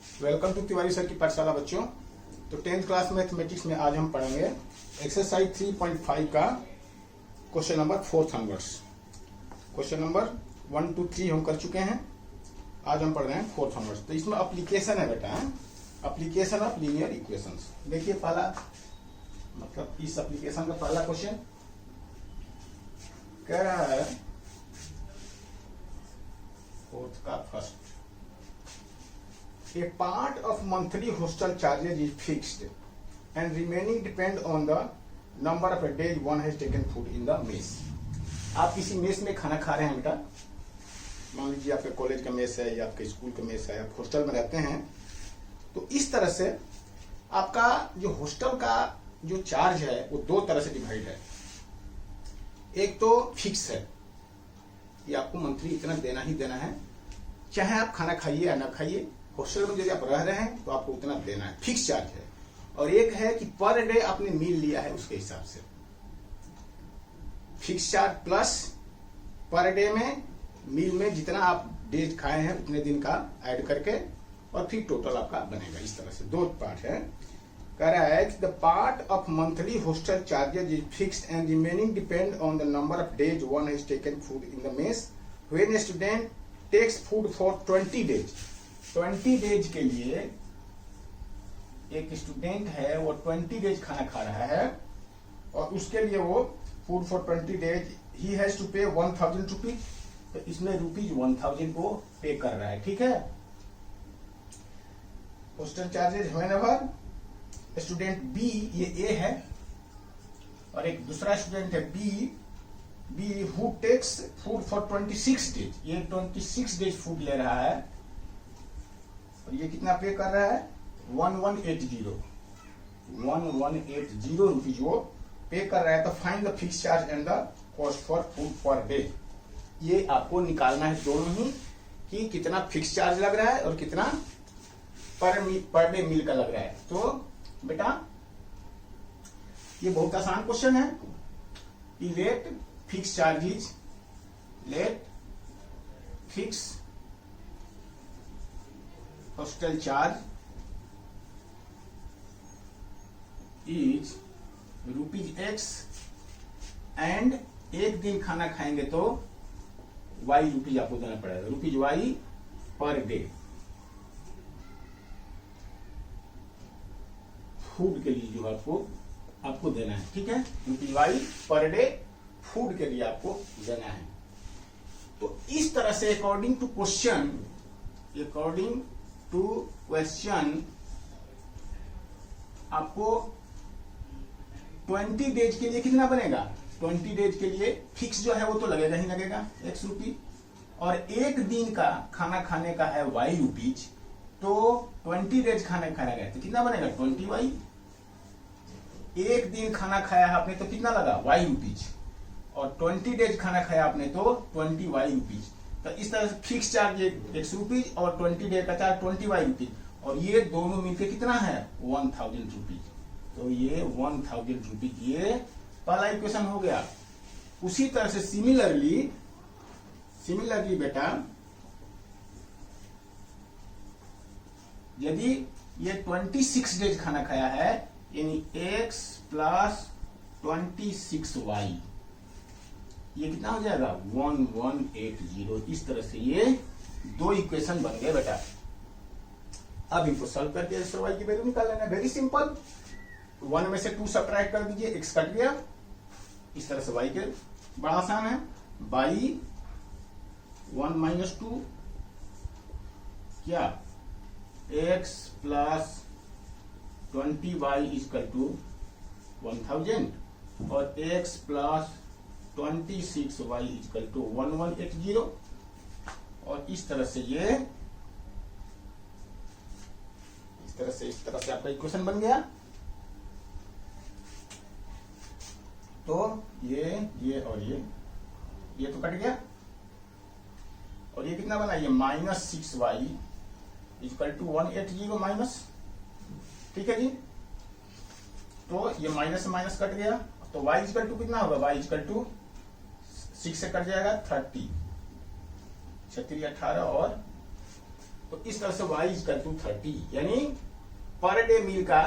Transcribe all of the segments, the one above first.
Welcome to Tiwari sir की पाठशाला बच्चों। तो 10th क्लास मैथमेटिक्स में आज हम पढ़ेंगे एक्सरसाइज 3.5 का question number 4 onwards. Question number 1 2 3 हम कर चुके हैं, आज हम पढ़ रहे हैं 4 ऑनवर्ड्स। तो इसमें एप्लीकेशन है बेटा, एप्लीकेशन ऑफ लीनियर इक्वेशंस। देखिए पहला मतलब इस एप्लीकेशन का पहला क्वेश्चन कह रहा है, फोर्थ का first, a part of monthly hostel charges is fixed and remaining depend on the number of days one has taken food in the mess। आप किसी मेस में खाना खा रहे हैं बेटा, मान लीजिए आपके कॉलेज का मेस है या आपके स्कूल का मेस है, आप हॉस्टल में रहते हैं। तो इस तरह से आपका जो हॉस्टल का जो चार्ज है वो दो तरह से डिवाइड है। एक तो फिक्स है, ये आपको मंथली इतना देना ही देना है, चाहे आप खाना खाइए या ना खाइए। हॉस्टल में यदि आप रह रहे हैं तो आपको उतना देना है, फिक्स चार्ज है। और एक है कि पर डे आपने मील लिया है उसके हिसाब से, fix charge plus per day में मील में जितना आप डेज खाए हैं उतने दिन का ऐड करके और फिर टोटल आपका बनेगा। इस तरह से दो पार्ट है। कह रहा है कि the part of monthly hostel charges is fixed and remaining depend on the number of days one has taken food in the mess. When a student takes food for 20 days, 20 days के लिए एक student है वो 20 days खाना खा रहा है और उसके लिए वो food for 20 days he has to pay 1000 rupees. तो इसमें रुपीज 1000 को पे कर रहा है, ठीक है। Hostel charges whenever student B, ये ए है, और एक दूसरा स्टूडेंट है B who takes food for 26 days, ये 26 डेज फूड ले रहा है और ये कितना पे कर रहा है 1180 रुपीज वो पे कर रहा है। तो find the fix charge and the cost for food per day. ये आपको निकालना है दोनों ही कि कितना फिक्स चार्ज लग रहा है और कितना पर डे मील का लग रहा है। तो बेटा ये बहुत आसान क्वेश्चन है। Let fix charges, let fix hostel charge is rupees X and एक दिन खाना खाएंगे तो वाई रुपीज आपको देना पड़ेगा, rupees Y per day. Food के लिए जो आपको देना है, ठीक है, rupees Y per day food के लिए आपको देना है। तो इस तरह से अकॉर्डिंग टू क्वेश्चन आपको 20 डेज के लिए कितना बनेगा, 20 डेज के लिए फिक्स जो है वो तो लगेगा ही लगेगा x रुपीज, और एक दिन का खाना खाने का है y रुपीज। तो 20 डेज खाना खाना गया तो कितना बनेगा 20y। एक दिन खाना खाया है आपने तो कितना लगा y रुपीज, और 20 डेज खाना खाया आपने तो 20y रुपीज। तो इस तरह से फिक्स चार्ज x रुपीज और 20 डेज का चार्ज 20y रुपीज, और ये दोनों मिलकर कितना है 1000 रुपीज। तो ये 1000 रुपीज, ये पहला इक्वेशन हो गया। उसी तरह से सिमिलरली बेटा यदि ये 26 डेज खाना खाया है यानी x प्लस 26y, ये कितना हो जाएगा 1180। इस तरह से ये दो इक्वेशन बन गए बेटा। अब इनको सॉल्व करके x और y की वैल्यू निकाल लेना, वेरी सिंपल। 1 में से 2 सब्ट्रैक्ट कर दीजिए, x कट गया। इस तरह से y के बड़ा आसान है, बाई 1 माइनस 2 क्या x plus 20y equal to 1000 और x plus 26y equal to 1180। और इस तरह से आपका इक्वेशन बन गया। तो ये और ये तो कट गया, और ये कितना बना, ये -6y इक्वल टू 180 माइनस, ठीक है जी। तो ये माइनस से माइनस कट गया, तो y इक्वल टू कितना होगा, y इक्वल टू 6 से कट जाएगा 30, 36 18 और तो इस तरह से y इक्वल टू 30, यानी पर डे मील का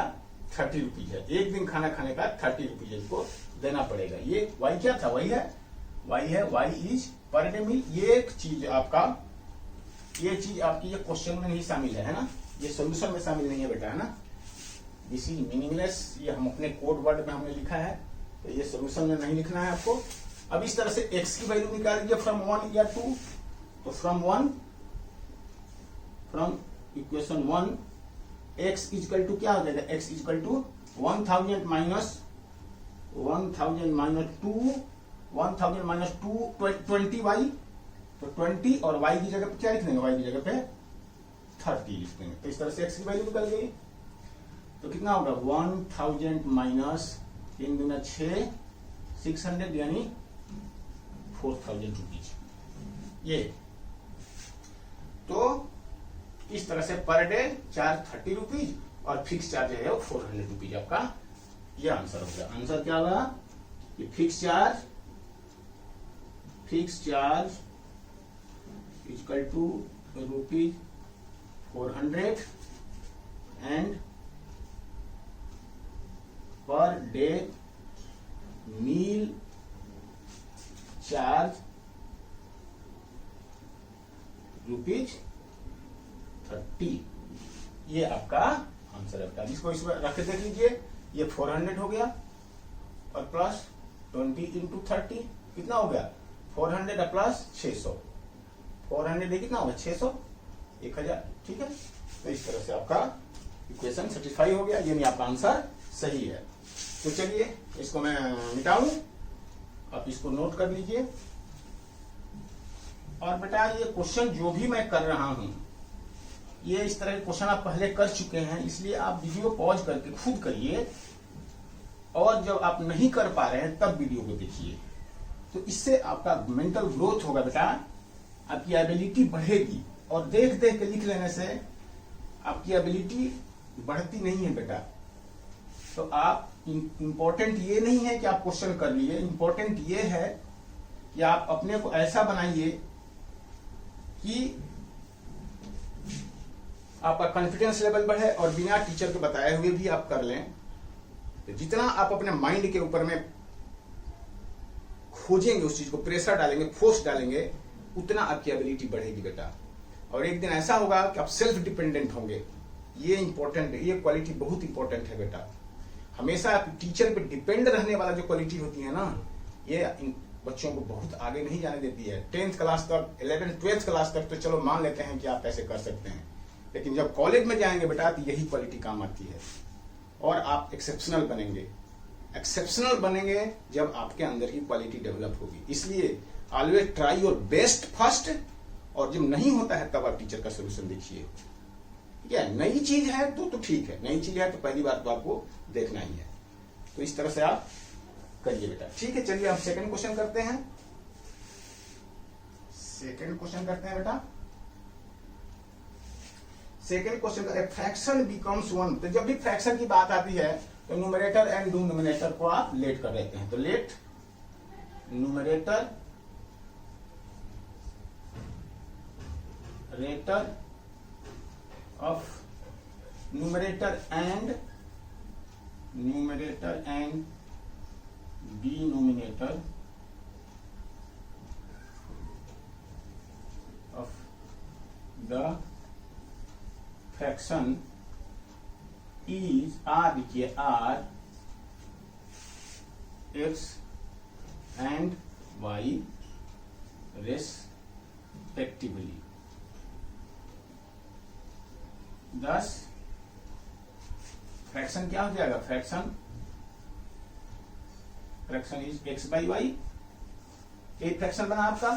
30 रुपीज है, एक दिन खाना खाने का 30 रुपीज इसको देना पड़ेगा। ये y क्या था, y है y is per day meal. ये एक चीज आपका, ये चीज आपकी ये क्वेश्चन में नहीं शामिल है ना, ये सॉल्यूशन में शामिल नहीं है बेटा, है ना। दिस इज मीनिंगलेस, ये हम अपने कोड वर्ड में हमने लिखा है, तो ये सॉल्यूशन में नहीं लिखना है आपको। अब इस तरह से x की वैल्यू निकाल लीजिए फ्रॉम 1 या 2, तो from equation 1 x equal to क्या हो जाएगा, x equal to 1000 minus 2 20y, तो 20 और y की जगह पे क्या लिख देंगे, y की जगह पे 30 लिख देंगे। तो इस तरह से x की वैल्यू निकल गई। तो कितना होगा 1000 माइनस 3 गुना 6 600, यानी 4000 रुपीज। ये तो इस तरह से पर डे चार्ज 30 रुपीज और फिक्स चार्ज है वो 400 रुपीज। आपका ये आंसर हो गया। आंसर क्या होगा, ये fix charge equal to rupees 400 and per day meal charge rupees 30। ये आपका आंसर है। इसको इसमें रख देख लीजिए, ये 400 हो गया और प्लस 20 इंटू 30 कितना हो गया 400 प्लस 600, 400 कितना होगा 600, 1000, ठीक है। तो इस तरह से आपका इक्वेशन सेटिस्फाई हो गया, यानी आपका आंसर सही है। तो चलिए इसको मैं मिटाऊं, आप इसको नोट कर लीजिए। और बेटा ये क्वेश्चन जो भी मैं कर रहा हूं, ये इस तरह के क्वेश्चन आप पहले कर चुके हैं, इसलिए आप वीडियो पॉज करके खुद करिए, और जब आप नहीं कर पा रहे हैं तब वीडियो को देखिए। तो इससे आपका मेंटल ग्रोथ होगा बेटा, आपकी एबिलिटी बढ़ेगी। और देख देख के लिख लेने से आपकी एबिलिटी बढ़ती नहीं है बेटा। तो आप इंपॉर्टेंट ये नहीं है कि आप क्वेश्चन कर लिए, इंपॉर्टेंट ये है कि आप अपने को ऐसा बनाइए कि आपका कॉन्फिडेंस लेवल बढ़े और बिना टीचर के बताए हुए भी आप कर लें। तो जितना आप अपने माइंड के ऊपर में खोजेंगे, उस चीज को प्रेशर डालेंगे, फोर्स डालेंगे, उतना आपकी एबिलिटी बढ़ेगी बेटा। और एक दिन ऐसा होगा कि आप सेल्फ डिपेंडेंट होंगे। ये इंपॉर्टेंट है, ये क्वालिटी बहुत इंपॉर्टेंट है बेटा। हमेशा टीचर पे डिपेंड रहने वाला जो क्वालिटी होती है ना, ये बच्चों को बहुत आगे नहीं जाने देती है। 10th क्लास तक, 11th 12th क्लास तक तो चलो मान लेते हैं कि आप ऐसे कर सकते हैं, लेकिन जब कॉलेज में जाएंगे बेटा तो यही क्वालिटी काम आती है। और आप एक्सेप्शनल बनेंगे, एक्सेप्शनल बनेंगे जब आपके अंदर की क्वालिटी डेवलप होगी। इसलिए always try your best first, और जब नहीं होता है तब आप टीचर का सोल्यूशन देखिए। ठीक है, नई चीज है तो ठीक है, नई चीज है तो पहली बार तो आपको देखना ही है। तो इस तरह से आप करिए बेटा। ठीक है, चलिए हम सेकंड क्वेश्चन करते हैं। सेकंड क्वेश्चन करते हैं बेटा। सेकंड क्वेश्चन का फ्रैक्शन बिकम्स 1। तो जब भी फ्रैक्शन की बात आती है तो न्यूमरेटर एंड डिनोमिनेटर को आप लेट कर देते हैं। तो let numerator rater of numerator and denominator of the fraction is are, लिखिए are X and Y respectively. Thus fraction क्या हो जाएगा, fraction is X by Y. एक फ्रैक्शन बना आपका।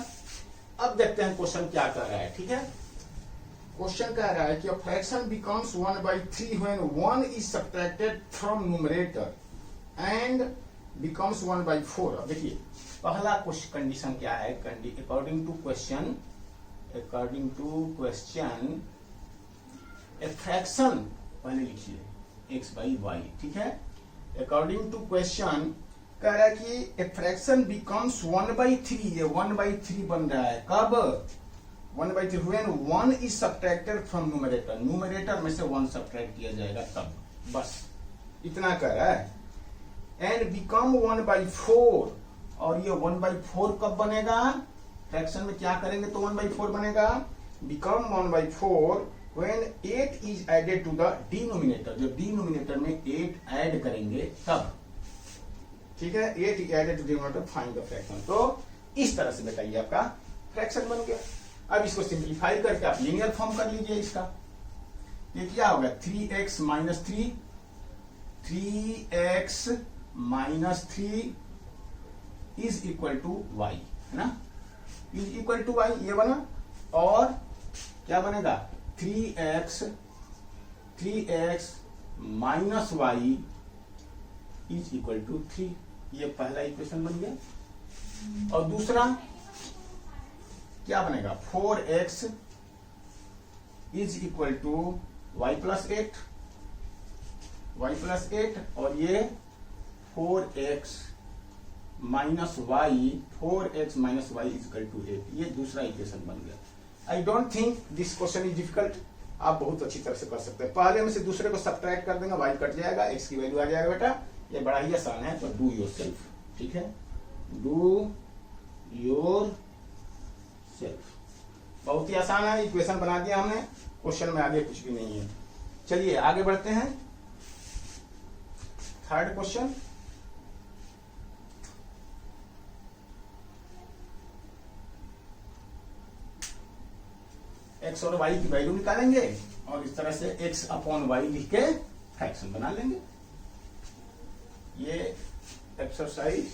अब देखते हैं क्वेश्चन क्या कर रहा है। ठीक है, क्वेश्चन कह रहा है कि fraction becomes 1/3 when 1 is subtracted from numerator and becomes 1/4। अब देखिए पहला कंडीशन क्या है, according to question a fraction, पहले लिखिए एक्स बाई वाई। ठीक है, अकॉर्डिंग टू क्वेश्चन कह रहा है कि ए फ्रैक्शन बिकम्स 1/3। ये 1/3 बन रहा है कब, 1/3 when 1 is subtracted from numerator, numerator में से 1 सब्ट्रैक्ट किया जाएगा तब, बस इतना कर रहा है। एंड बिकम 1/4, और ये 1/4 कब बनेगा, फ्रैक्शन में क्या करेंगे तो 1/4 बनेगा, become 1/4 when 8 is added to the denominator, जब डिनोमिनेटर में 8 ऐड करेंगे तब, ठीक है, 8 is added to denominator, find the fraction. तो इस तरह से बताइए आपका फ्रैक्शन बन गया। अब इसको सिंप्लीफाई करके आप लीनियर फॉर्म कर लीजिए इसका। ये क्या होगा, 3x minus 3, 3x minus 3 is equal to y, है ना, इज इक्वल टू y, ये बना। और क्या बनेगा, 3x minus y is equal to 3, ये पहला इक्वेशन बन गया। और दूसरा क्या बनेगा, 4x is equal to y plus 8, और ये 4x minus y, 4x minus y is equal to 8, ये दूसरा इक्वेशन बन गया। I don't think this question is difficult, आप बहुत अच्छी तरह से कर सकते हैं। पहले में से दूसरे को सब्ट्रैक्ट कर देंगे, y कट जाएगा, x की वैल्यू आ जाएगा बेटा, ये बड़ा ही आसान है, तो डू योर सेल्फ, ठीक है, डू योर सेल्फ, बहुत ही आसान है, इक्वेशन बना दिया हमने, क्वेश्चन में आगे कुछ भी नहीं है। चलिए आगे बढ़ते हैं, थर्ड क्वेश्चन। x और y की वैल्यू निकालेंगे और इस तरह से x अपॉन y लिख के फ्रैक्शन बना लेंगे। ये एक्सरसाइज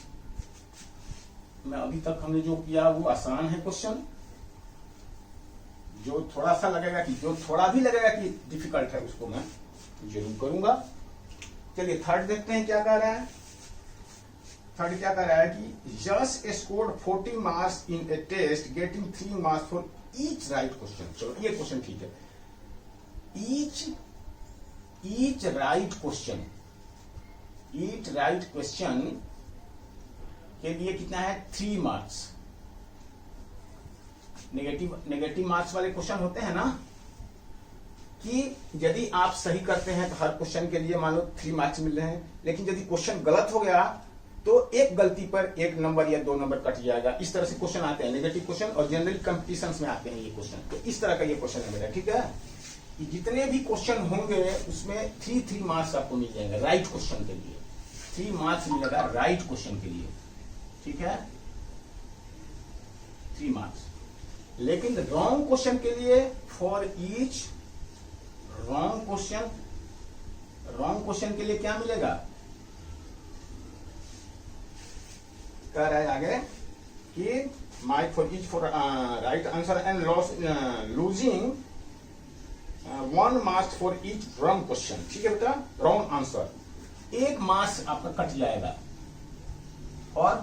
में अभी तक हमने जो किया वो आसान है क्वेश्चन, जो थोड़ा सा लगेगा कि जो थोड़ा भी लगेगा कि डिफिकल्ट है उसको मैं जरूर करूंगा। चलिए थर्ड देखते हैं क्या कह रहा है। थर्ड क्या कह रहा है कि Yash scored 40 marks in a test getting 3 marks for each right question. चलो ये क्वेश्चन ठीक है, ईच राइट क्वेश्चन के लिए कितना है, 3 मार्क्स। नेगेटिव मार्क्स वाले क्वेश्चन होते हैं ना, कि यदि आप सही करते हैं तो हर क्वेश्चन के लिए मान लो 3 मार्क्स मिल रहे हैं, लेकिन यदि क्वेश्चन गलत हो गया तो एक गलती पर 1 नंबर या 2 नंबर कट जाएगा। इस तरह से क्वेश्चन आते हैं नेगेटिव क्वेश्चन, और जनरली कंपटीशंस में आते हैं ये क्वेश्चन। तो इस तरह का ये क्वेश्चन है मेरा, ठीक है, कि जितने भी क्वेश्चन होंगे उसमें 3 मार्क्स आपको मिल जाएंगे राइट क्वेश्चन के लिए, 3 मार्क्स मिलेगा राइट क्वेश्चन के लिए, ठीक है, 3 मार्क्स। लेकिन रॉन्ग क्वेश्चन के लिए फॉर ईच रॉन्ग क्वेश्चन के लिए क्या मिलेगा, कह रहा है आगे कि mark for each for right answer and losing 1 marks for each wrong question. ठीक है बेटा, रॉन्ग आंसर 1 मार्क्स आपका कट जाएगा और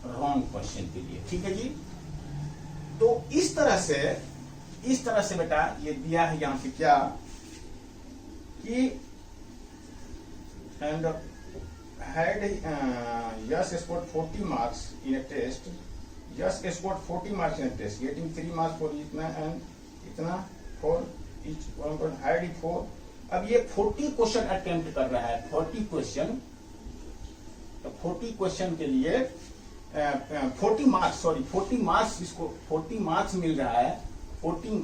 रॉन्ग क्वेश्चन के लिए, ठीक है जी। तो इस तरह से बेटा ये दिया है यहां पे क्या कि and had yes scored 40 marks in a test, yes scored 40 marks in a test getting 3 marks for each man and इतना for each one had it for। अब ये 40 क्वेश्चन अटेम्प्ट कर रहा है, 40 क्वेश्चन, तो 40 क्वेश्चन के लिए 40 मार्क्स इसको 40 मार्क्स मिल रहा है, 40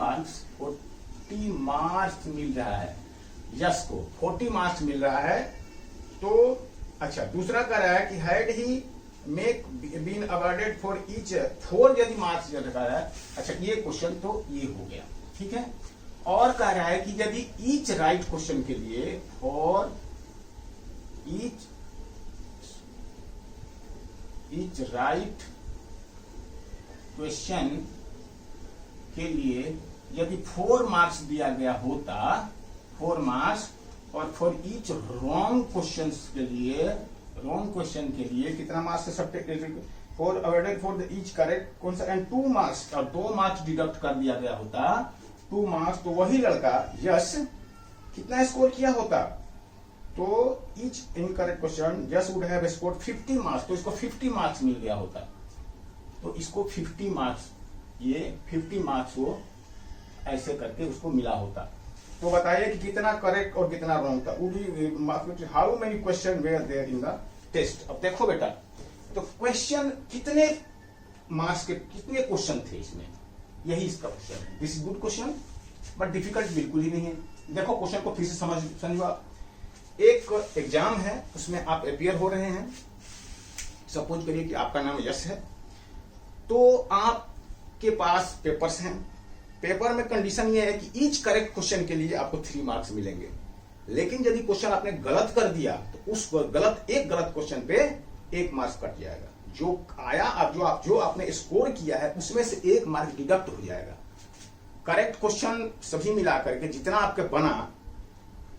मार्क्स मिल रहा है यस को, 40 मार्क्स मिल रहा है। तो अच्छा दूसरा कह रहा है कि had he make been awarded for each 4 यदि मार्क्स रखा है। अच्छा ये क्वेश्चन तो ये हो गया, ठीक है। और कह रहा है कि यदि ईच राइट क्वेश्चन के लिए फॉर ईच राइट क्वेश्चन के लिए यदि 4 मार्क्स दिया गया होता, 4 मार्क्स, और फॉर ईच रॉन्ग क्वेश्चन के लिए कितना मार्क्स से subtract for avoided for the each correct कौन सा एंड 2 मार्क्स, और 2 मार्क्स डिडक्ट कर दिया गया होता 2 मार्क्स, तो वही लड़का यस कितना स्कोर किया होता, तो each incorrect question yes would have scored 50 marks, तो इसको 50 मार्क्स मिल गया होता, तो इसको 50 मार्क्स, ये 50 मार्क्स वो ऐसे करके उसको मिला होता। तो बताइए कि कितना करेक्ट और कितना रॉन्ग था। वो भी how many question were there in the test. अब देखो बेटा, तो क्वेश्चन कितने मार्क्स के कितने क्वेश्चन थे इसमें, यही इसका क्वेश्चन है। This is good question but difficult बिल्कुल ही नहीं है। देखो क्वेश्चन को फिर से समझो। एक एग्जाम है, उसमें आप अपियर हो रहे हैं। सपोज करिए कि आपका नाम यश है, तो आपके पास पेपर्स हैं। पेपर में कंडीशन ये है कि ईच करेक्ट क्वेश्चन के लिए आपको 3 मार्क्स मिलेंगे। लेकिन यदि क्वेश्चन आपने गलत कर दिया तो उस एक गलत क्वेश्चन पे 1 मार्क्स कट जाएगा। जो आया आप जो आपने स्कोर किया है उसमें से 1 मार्क डिडक्ट हो जाएगा। करेक्ट क्वेश्चन सभी मिला करके जितना आपके बना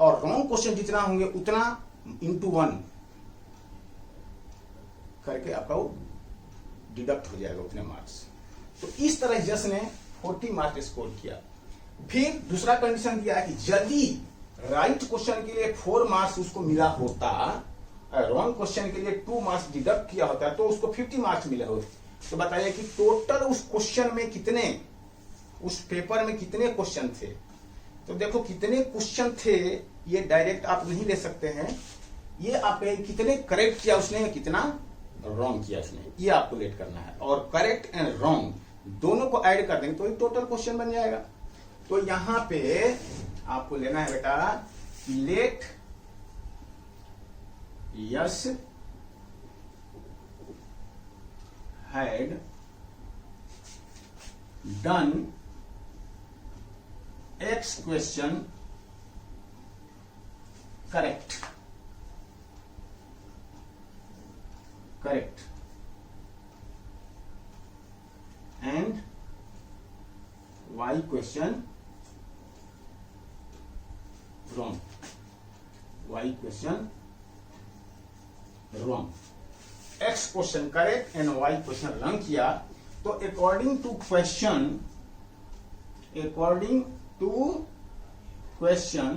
और रॉन्ग क्वेश्चन जितना होंगे उतना इंटू 1 करके आपका वो डिडक्ट हो जाएगा उतने मार्क्स। तो इस तरह यश ने 40 मार्क्स स्कोर किया। फिर दूसरा कंडीशन दिया है कि यदि राइट क्वेश्चन के लिए 4 मार्क्स उसको मिला होता, रॉन्ग क्वेश्चन के लिए 2 मार्क्स डिडक्ट किया होता तो उसको 50 मार्क्स मिले होते। तो बताइए कि टोटल उस क्वेश्चन में कितने, उस पेपर में कितने क्वेश्चन थे। तो देखो कितने क्वेश्चन थे ये डायरेक्ट आप नहीं ले सकते हैं, ये आप कितने करेक्ट किया उसने, कितना रॉन्ग किया उसने, ये आपको लेट करना है। और करेक्ट एंड रॉन्ग दोनों को ऐड कर देंगे तो एक टोटल क्वेश्चन बन जाएगा। तो यहां पे आपको लेना है बेटा, let Yash had done X question correct and Y question wrong. Y question wrong. X question correct and Y question wrong किया तो according to question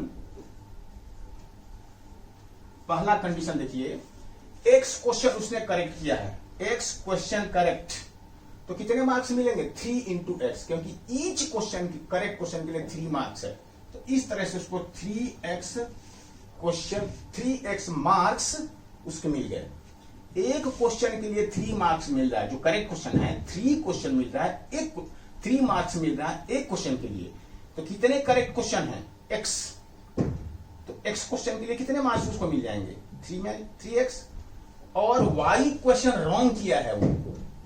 पहला कंडीशन देखिए, X क्वेश्चन उसने करेक्ट किया है, X क्वेश्चन करेक्ट, तो कितने मार्क्स मिलेंगे 3 इंटू एक्स, क्योंकि ईच क्वेश्चन करेक्ट क्वेश्चन के लिए 3 मार्क्स है। तो इस तरह से उसको 3x मार्क्स उसके मिल गए। एक क्वेश्चन के लिए 3 मार्क्स मिल रहा है, जो करेक्ट क्वेश्चन है 3 क्वेश्चन मिल रहा है, 3 मार्क्स मिल रहा है एक क्वेश्चन के लिए। तो कितने करेक्ट क्वेश्चन है x, तो x क्वेश्चन के लिए कितने मार्क्स उसको मिल जाएंगे 3 में 3x। और y क्वेश्चन रॉन्ग किया है वो,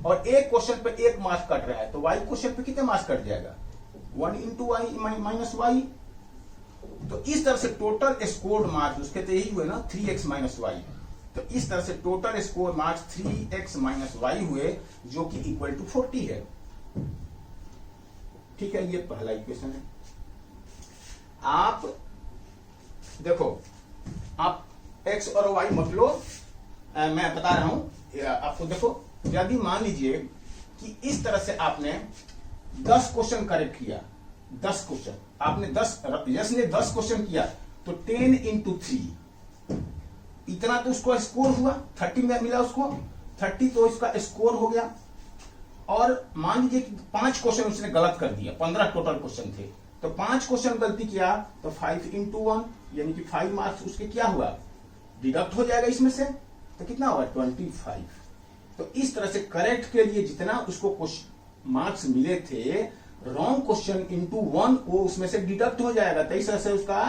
और एक क्वेश्चन पे 1 मार्क्स कट रहा है, तो y क्वेश्चन पे कितने मार्क्स कट जाएगा 1 इंटू वाई माइनस वाई। तो इस तरह से टोटल स्कोर्ड मार्क्स उसके तो यही हुए ना 3x माइनस वाई। तो इस तरह से total score marks 3x minus y हुए, जो कि इक्वल टू 40 है। ठीक है, ये पहला इक्वेशन है। आप देखो, आप x और y मत लो, मैं बता रहा हूं आपको। देखो यदि मान लीजिए कि इस तरह से आपने 10 क्वेश्चन करेक्ट किया, 10 क्वेश्चन आपने 10 यश ने 10 क्वेश्चन किया, तो 10 इंटू 3 इतना तो उसको स्कोर हुआ, 30 में मिला उसको 30, तो इसका स्कोर हो गया। और मान लीजिए कि 5 क्वेश्चन उसने गलत कर दिया, 15 टोटल क्वेश्चन थे, तो 5 क्वेश्चन गलती किया तो 5 इंटू 1 यानी कि 5 मार्क्स उसके क्या हुआ, डिडक्ट हो जाएगा इसमें से, तो कितना हुआ 25। तो इस तरह से करेक्ट के लिए जितना उसको मार्क्स मिले थे, रॉन्ग क्वेश्चन इंटू 1 वो उसमें से डिडक्ट हो जाएगा। तो इस तरह से उसका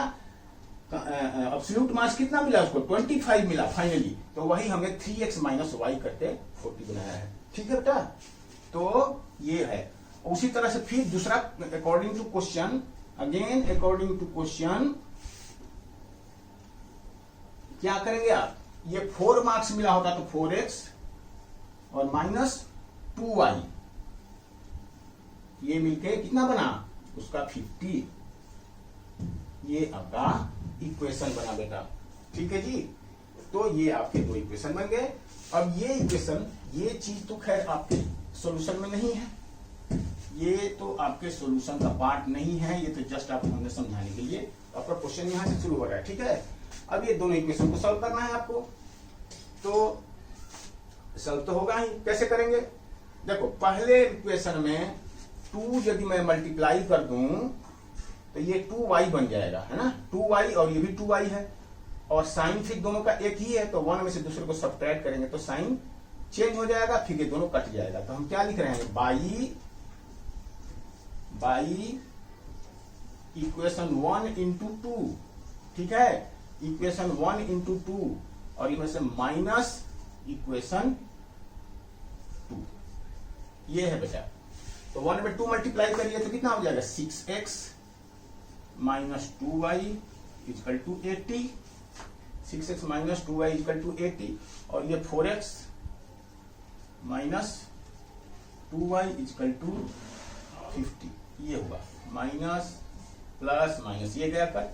एब्सोल्यूट मार्क्स कितना मिला उसको 25 मिला फाइनली। तो वही हमें 3x माइनस वाई करके 40 बनाया है। ठीक है बेटा, तो ये है। उसी तरह से फिर दूसरा according to question, again according to question क्या करेंगे आप, ये 4 मार्क्स मिला होता तो 4x और माइनस 2y, ये मिलके कितना बना उसका 50। ये आपका इक्वेशन बना बेटा। ठीक है जी, तो ये आपके 2 इक्वेशन बन गए। अब ये इक्वेशन, ये चीज तो खैर आपके सॉल्यूशन में नहीं है, ये तो आपके सॉल्यूशन का पार्ट नहीं है, ये तो जस्ट आपको हमें समझाने के लिए आपका क्वेश्चन यहां से शुरू हो रहा है। ठीक है, अब ये दोनों इक्वेशन को सॉल्व करना है आपको, तो सॉल्व तो होगा ही। कैसे करेंगे, देखो पहले इक्वेशन में 2 यदि मैं मल्टीप्लाई कर दूं तो ये 2y बन जाएगा, है ना, 2y, और ये भी 2y है, और साइन फिर दोनों का एक ही है, तो 1 में से दूसरे को सब्ट्रैक्ट करेंगे तो साइन चेंज हो जाएगा, फिर ये दोनों कट जाएगा। तो हम क्या लिख रहे हैं, बाई इक्वेशन 1 इंटू 2, ठीक है, इक्वेशन 1 इंटू 2, और इनमें से माइनस इक्वेशन 2, ये है बेटा। तो 1 में 2 मल्टीप्लाई करिए तो कितना हो जाएगा, 6x minus 2y equal to 80, 6x minus 2y equal to 80, और ये 4x minus 2y equal to 50, ये हुआ, माइनस प्लस माइनस, ये गया कट,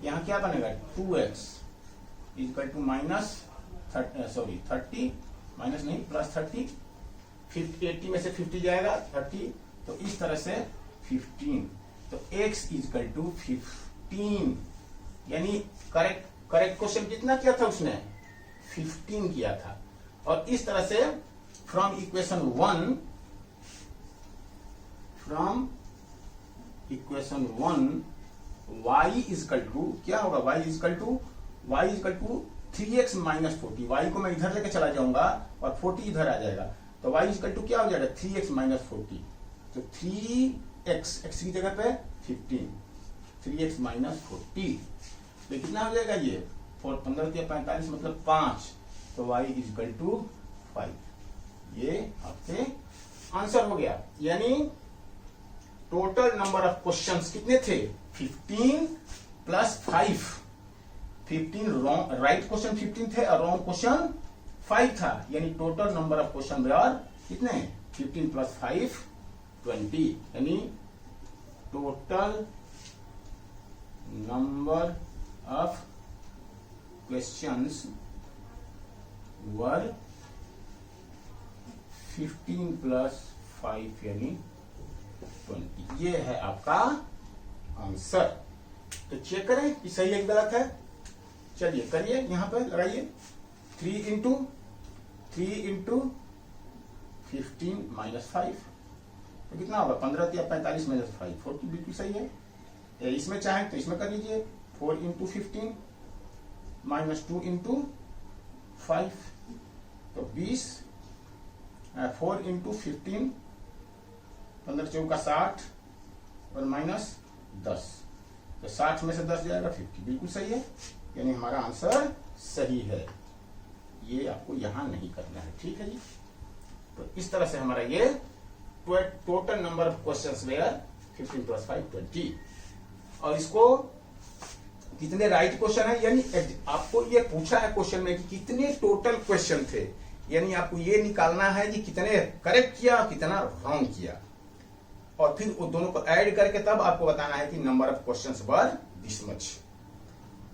यहाँ क्या बनेगा, 2x इक्वल टू माइनस 30, माइनस नहीं प्लस 30, 80 में से 50 जाएगा 30, तो इस तरह से 15, तो x इक्वल टू 15, यानी करेक्ट क्वेश्चन कितना किया था उसने, 15 किया था। और इस तरह से from equation 1 y equal to क्या होगा, y equal to 3x minus 40, y को मैं इधर लेके चला जाऊंगा और 40 इधर आ जाएगा, तो y इक्वल टू क्या हो जाएगा, 3x माइनस 40, तो 3x x की जगह पे 15, 3x माइनस 40, तो कितना हो जाएगा ये 15 या 45 मतलब 5, तो y इक्वल टू 5, ये आपके आंसर हो गया। यानी टोटल नंबर ऑफ क्वेश्चंस कितने थे, 15 प्लस 5, 15 रॉन्ग, राइट क्वेश्चन 15 थे और रॉन्ग क्वेश्चन 5 था, यानी total number of question were कितने, 15 प्लस 5 20, यानी total number of questions were 15 plus 5 यानी 20, ये है आपका आंसर। तो चेक करें कि सही है गलत है, चलिए करिए, यहां पे लगाइए, 3 इंटू 15 माइनस 5, तो कितना होगा, 15 या 45 माइनस 5, 40, बिल्कुल सही है। इसमें चाहे तो इसमें कर लीजिए, 4 इंटू 15 माइनस 2 इंटू 5, तो 20, 4 इंटू 15, 15 चौका 60 और माइनस 10, तो 60 में से 10 जाएगा 50, बिल्कुल सही है, यानी हमारा आंसर सही है। ये आपको यहां नहीं करना है, ठीक है जी। तो इस तरह से हमारा ये total number of questions were 15 plus 5 20, और इसको कितने राइट क्वेश्चन है, यानी आपको ये पूछा है क्वेश्चन में कि कितने टोटल क्वेश्चन थे, यानी आपको ये निकालना है कि कितने करेक्ट किया कितना रॉन्ग किया, और फिर वो दोनों को ऐड करके तब आपको बताना है कि number of questions were this much.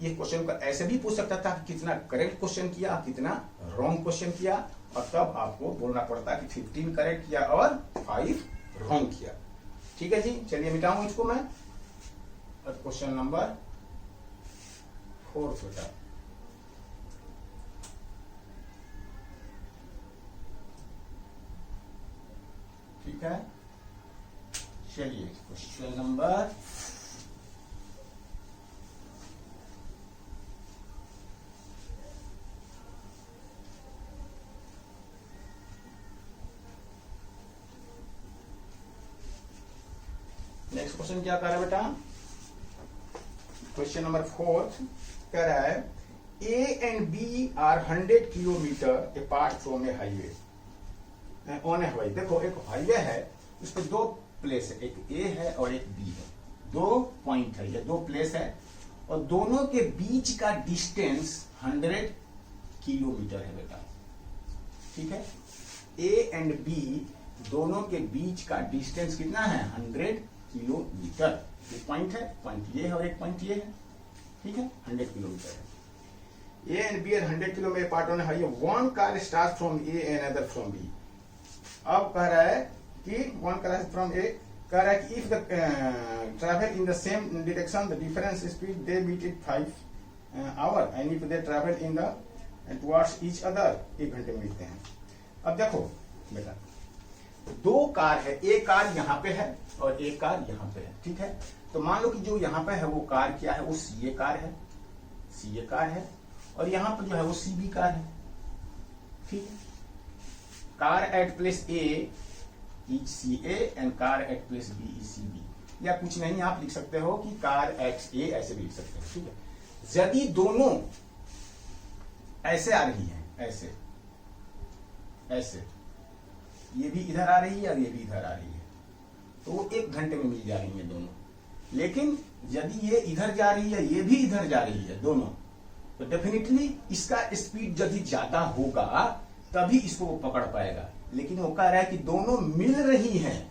ये क्वेश्चन को ऐसे भी पूछ सकता था कि कितना करेक्ट क्वेश्चन किया कितना रॉन्ग क्वेश्चन किया, और तब आपको बोलना पड़ता है कि 15 करेक्ट किया और 5 रॉन्ग किया, ठीक है जी। चलिए मिटाऊं इसको मैं, और क्वेश्चन नंबर 4 बेटा, ठीक है। चलिए क्वेश्चन नंबर नेक्स्ट क्वेश्चन क्या कर रहा है बेटा, क्वेश्चन नंबर 4 कह रहा है A and B are 100 kilometre apart from a highway on a highway. देखो एक हाईवे है, उस पर 2 प्लेस है, एक ए है और एक बी है, 2 पॉइंट है, ये 2 प्लेस है, और दोनों के बीच का डिस्टेंस 100 किलोमीटर है बेटा, ठीक है। ए एंड बी दोनों के बीच का डिस्टेंस कितना है, 100 किलोमीटर। एक पॉइंट है, पॉइंट ये है और एक पॉइंट ये है, ठीक है, 100 किलोमीटर है। A and B are 100 kilometre apart on highway, one car start from A and other from B. अब कह रहा है कि वन कार फ्रॉम ए, कह रहा है कि if the travel in the same direction the difference speed they meet it 5 hour, and if they travel in the towards each other 1 घंटे में मिलते हैं। अब देखो बेटा, दो कार है, एक कार यहाँ पे है और एक कार यहाँ पे है, ठीक है। तो मान लो कि जो यहाँ पे है वो कार क्या है, वो सीए कार है, सीए कार है, और यहाँ पर जो है वो सीबी कार है, ठीक है। Car at place A is CA and car at place B is CB, या कुछ नहीं आप लिख सकते हो कि कार एट ए, ऐसे भी लिख सकते हो, ठीक है। यदि दोनों ऐसे आ रही हैं, ऐसे ऐसे, ये भी इधर आ रही है और ये भी इधर आ रही है, तो वो 1 घंटे में मिल जा रही है दोनों। लेकिन यदि ये इधर जा रही है, ये भी इधर जा रही है दोनों, तो डेफिनेटली इसका स्पीड यदि ज्यादा होगा तभी इसको वो पकड़ पाएगा। लेकिन वो कह रहा है कि दोनों मिल रही हैं,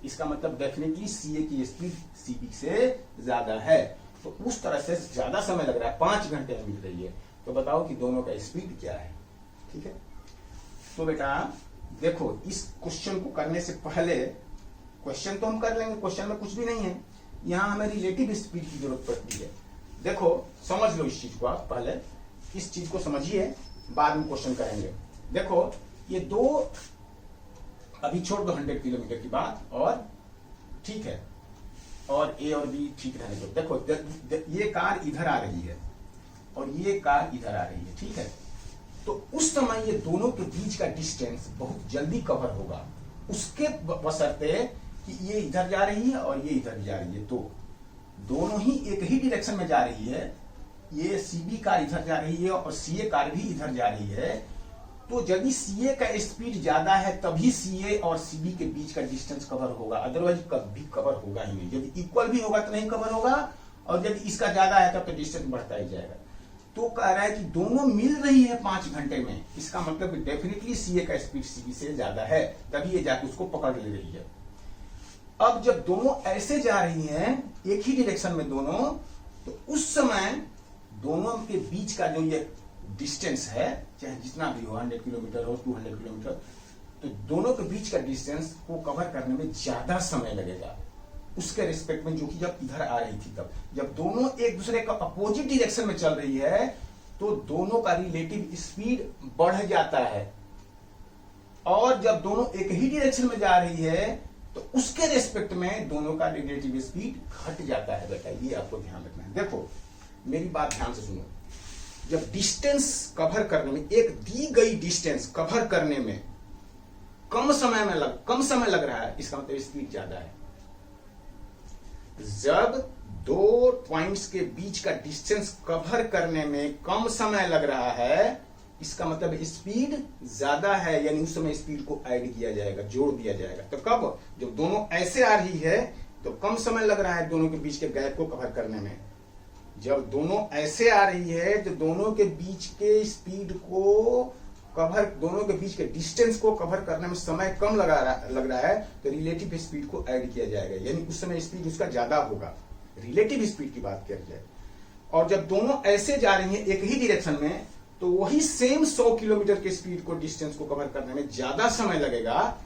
इसका मतलब डेफिनेटली सीए की स्पीड सीबी से ज्यादा है। तो उस तरह से ज्यादा समय लग रहा है, 5 घंटे में मिल रही है। तो बताओ कि दोनों का स्पीड क्या है, ठीक है। तो बेटा देखो, इस क्वेश्चन को करने से पहले, क्वेश्चन तो हम कर लेंगे, क्वेश्चन में कुछ भी नहीं है, यहां हमें रिलेटिव स्पीड की जरूरत पड़ती है। देखो समझ लो इस चीज को, आप पहले इस चीज को समझिए, बाद में क्वेश्चन करेंगे। देखो ये दो, अभी छोड़ दो 100 किलोमीटर की बात, और ठीक है, और ए और बी ठीक रहने दो। देखो ये कार इधर आ रही है और ये कार इधर आ रही है, ठीक है। तो उस समय ये दोनों के बीच का डिस्टेंस बहुत जल्दी कवर होगा, उसके बशर्ते कि ये इधर जा रही है और ये इधर जा रही है, तो दोनों ही एक ही डायरेक्शन में जा रही है। ये सीबी कार इधर जा रही है और सीए कार भी इधर जा रही है। तो यदि सीए का स्पीड ज्यादा है तभी सीए और सीबी के बीच का डिस्टेंस कवर होगा, अदरवाइज कभी कवर होगा ही नहीं। यदि इक्वल भी होगा तो नहीं कवर होगा, और यदि इसका ज्यादा है तब तो डिस्टेंस बढ़ता ही जाएगा। तो कह रहा है कि दोनों मिल रही है 5 घंटे में, इसका मतलब डेफिनेटली सीए का स्पीड सीबी से ज्यादा है, तभी ये जाके उसको पकड़ ले रही है। अब जब दोनों ऐसे जा रही हैं, एक ही डायरेक्शन में दोनों, तो उस समय दोनों के बीच का जो ये डिस्टेंस है, चाहे जितना भी हो, 100 किलोमीटर हो, 200 किलोमीटर, तो दोनों के बीच का डिस्टेंस को कवर करने में ज्यादा समय लगेगा उसके रिस्पेक्ट में, जो कि जब इधर आ रही थी तब। जब दोनों एक दूसरे का अपोजिट डायरेक्शन में चल रही है तो दोनों का रिलेटिव स्पीड बढ़ जाता है, और जब दोनों एक ही डायरेक्शन में जा रही है तो उसके रेस्पेक्ट में दोनों का रिलेटिव स्पीड घट जाता है। बेटा ये आपको ध्यान रखना है। देखो मेरी बात ध्यान से सुनो, जब डिस्टेंस कवर करने में, एक दी गई डिस्टेंस कवर करने में कम समय लग रहा है, इसका मतलब स्पीड ज्यादा है। जब दो पॉइंट्स के बीच का डिस्टेंस कवर करने में कम समय लग रहा है, इसका मतलब स्पीड ज्यादा है, यानी उस समय स्पीड को ऐड किया जाएगा, जोड़ दिया जाएगा। तो कब, जब दोनों ऐसे आ रही है तो कम समय लग रहा है दोनों के बीच के गैप को कवर करने में। जब दोनों ऐसे आ रही है तो दोनों के बीच के स्पीड को कवर, दोनों के बीच के डिस्टेंस को कवर करने में समय कम लग रहा है, तो रिलेटिव स्पीड को ऐड किया जाएगा, यानी उस समय स्पीड उसका ज्यादा होगा। रिलेटिव स्पीड की बात कर जाए। और जब दोनों ऐसे जा रही हैं एक ही डायरेक्शन में, तो वही सेम 100 किलोमीटर के स्पीड को, डिस्टेंस को कवर करने में ज्यादा समय लगेगा,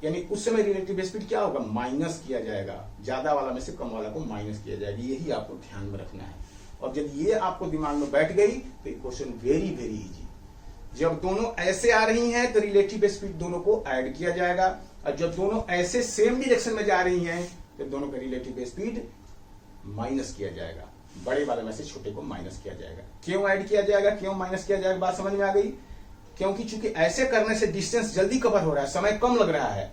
यानी उस समय रिलेटिव स्पीड क्या होगा, माइनस किया जाएगा, ज्यादा वाला में से कम वाला को माइनस किया जाएगा। यही आपको ध्यान में रखना है। और जब ये आपको दिमाग में बैठ गई तो ये क्वेश्चन वेरी वेरी इजी। जब दोनों ऐसे आ रही हैं तो रिलेटिव स्पीड दोनों को ऐड किया जाएगा, और जब दोनों ऐसे सेम डायरेक्शन में जा रही हैं तो दोनों का रिलेटिव स्पीड माइनस किया जाएगा, बड़े वाले में से छोटे को माइनस किया जाएगा। क्यों ऐड किया जाएगा, क्यों माइनस किया जाएगा, बात समझ में आ गई? क्योंकि चूंकि ऐसे करने से डिस्टेंस जल्दी कवर हो रहा है, समय कम लग रहा है,